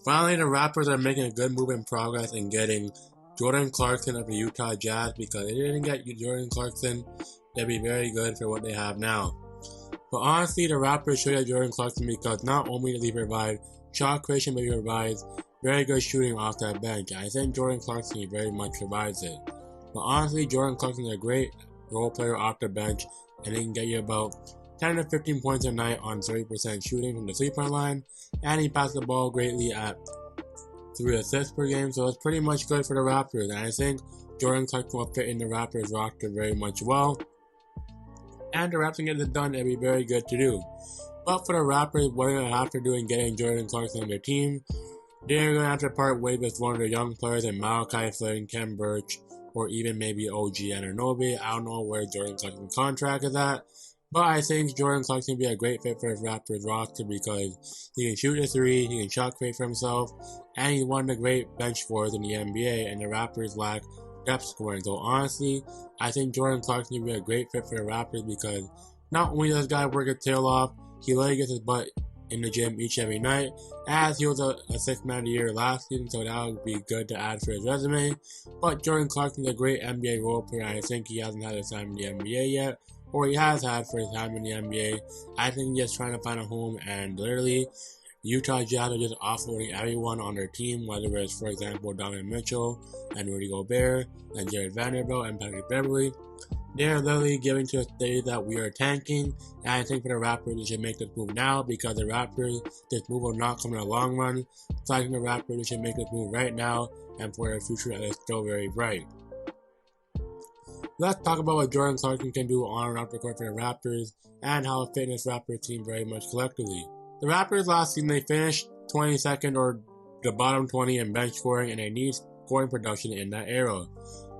Finally, the Raptors are making a good move in progress in getting Jordan Clarkson of the Utah Jazz, because if they didn't get Jordan Clarkson, they'd be very good for what they have now. But honestly, the Raptors should have Jordan Clarkson because not only does he provide shot creation, but he provides very good shooting off that bench. I think Jordan Clarkson very much provides it. But honestly, Jordan Clarkson is a great role player off the bench, and he can get you about 10 to 15 points a night on 30% shooting from the three-point line, and he passed the ball greatly at 3 assists per game, so it's pretty much good for the Raptors. And I think Jordan Clarkson will fit in the Raptors roster very much well, and the Raptors get it done, it'd be very good to do. But for the Raptors, what they're going to have to do in getting Jordan Clarkson on their team, they're going to have to part ways with one of their young players in Malachi Flynn, Ken Birch, or even maybe OG Anunoby. I don't know where Jordan Clarkson's contract is at, but I think Jordan Clarkson would be a great fit for his Raptors roster because he can shoot a three, he can shot create for himself, and he's one of the great bench scorers in the NBA, and the Raptors lack depth scoring. So honestly, I think Jordan Clarkson would be a great fit for the Raptors because not only does this guy work his tail off, he literally gets his butt in the gym each and every night, as he was a sixth man of the year last season, so that would be good to add for his resume. But Jordan Clarkson is a great NBA role player. I think he hasn't had his time in the NBA yet, or he has had for his time in the NBA. I think he's just trying to find a home, and literally, Utah Jazz are just offloading everyone on their team, whether it's, for example, Donovan Mitchell and Rudy Gobert and Jared Vanderbilt and Patrick Beverley. They're literally giving to us today that we are tanking, and I think for the Raptors, they should make this move now because the Raptors, this move will not come in the long run. So I think the Raptors, they should make this move right now, and for their future, that is still very bright. Let's talk about what Jordan Clarkson can do on and off the court for the Raptors, and how it fit in this Raptors team very much collectively. The Raptors last season, they finished 22nd or the bottom 20 in bench scoring, and they need scoring production in that era.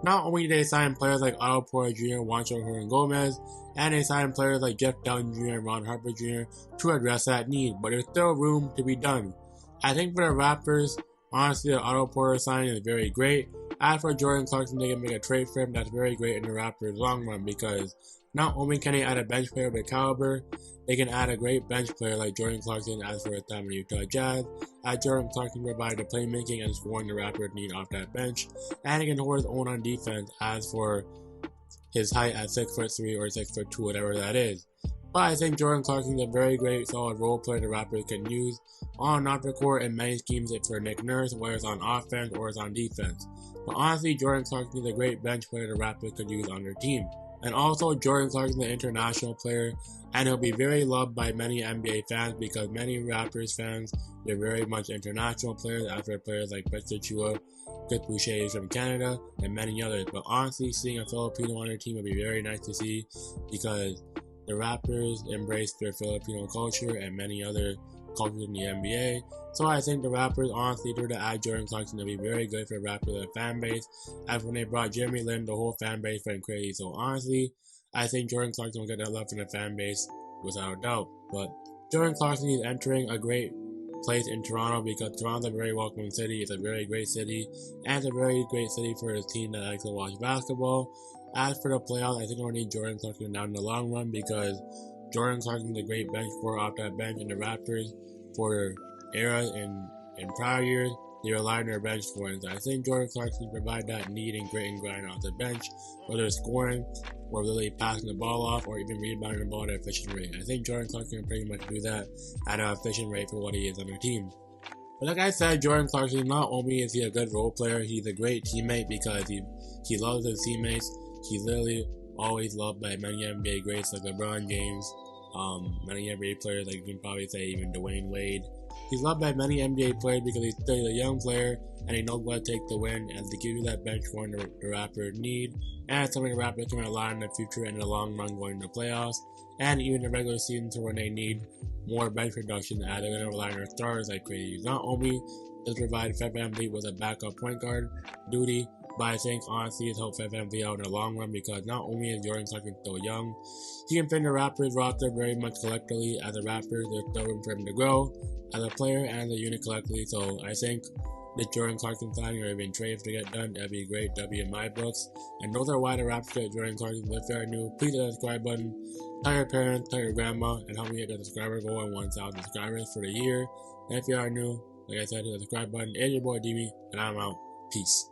Not only did they sign players like Otto Porter Jr., Juancho Hernan-Gomez, and they signed players like Jeff Dowtin Jr. and Ron Harper Jr. to address that need, but there's still room to be done. I think for the Raptors, honestly, the Otto Porter signing is very great. As for Jordan Clarkson, they can make a trade for him that's very great in the Raptors' long run because not only can they add a bench player of the caliber, they can add a great bench player like Jordan Clarkson as for his time in the Utah Jazz, as Jordan Clarkson provides the playmaking and scoring the Raptors need off that bench, and he can hold his own on defense as for his height at 6'3" or 6'2", whatever that is. But I think Jordan Clarkson is a very great, solid role player the Raptors can use on and off the court in many schemes for Nick Nurse, whether it's on offense or it's on defense. But honestly, Jordan Clarkson is a great bench player the Raptors could use on their team. And also, Jordan Clarkson is an international player, and he'll be very loved by many NBA fans because many Raptors fans, they're very much international players, after players like Victor Chua, Chris Boucher from Canada, and many others. But honestly, seeing a Filipino on their team would be very nice to see because the Raptors embrace their Filipino culture and many other cultures in the NBA. So I think the Raptors, honestly, due to add Jordan Clarkson, to be very good for the Raptors fan base. As when they brought Jeremy Lin, the whole fan base went crazy. So honestly, I think Jordan Clarkson will get that love from the fan base without a doubt. But Jordan Clarkson is entering a great place in Toronto because Toronto's a very welcoming city. It's a very great city, and it's a very great city for a team that likes to watch basketball. As for the playoffs, I think we'll need Jordan Clarkson down in the long run because Jordan Clarkson is a great bench scorer off that bench, and the Raptors, for eras in prior years, they relied on their bench scoring. So I think Jordan Clarkson provide that need and grit and grind off the bench, whether it's scoring or really passing the ball off or even rebounding the ball at an efficient rate. I think Jordan Clarkson can pretty much do that at an efficient rate for what he is on their team. But like I said, Jordan Clarkson, not only is he a good role player, he's a great teammate because he loves his teammates. He's literally always loved by many NBA greats like LeBron James, many NBA players, like you can probably say even Dwayne Wade. He's loved by many NBA players because he's still a young player and he knows what to take the win and to give you that bench scoring the Raptors need. And it's something the Raptors can rely on in the future and in the long run going to the playoffs and even the regular season to when they need more bench production as they're going to rely on their stars like crazy. Not only does provide Fred VanVleet with a backup point guard duty, but I think honestly it's helped Fred VanVleet out in the long run because not only is Jordan Clarkson still young, he can fit the Raptors roster very much collectively. As a Raptors, there's still room for him to grow as a player and as a unit collectively. So I think the Jordan Clarkson signing or even trade to get done, that'd be a great W in my books. And those are why the Raptors get Jordan Clarkson. If you're new, please hit the subscribe button, tell your parents, tell your grandma, and help me hit the subscriber goal on 1,000 subscribers for the year. And if you are new, Like I said, hit the subscribe button. And your boy DB, and I'm out. Peace.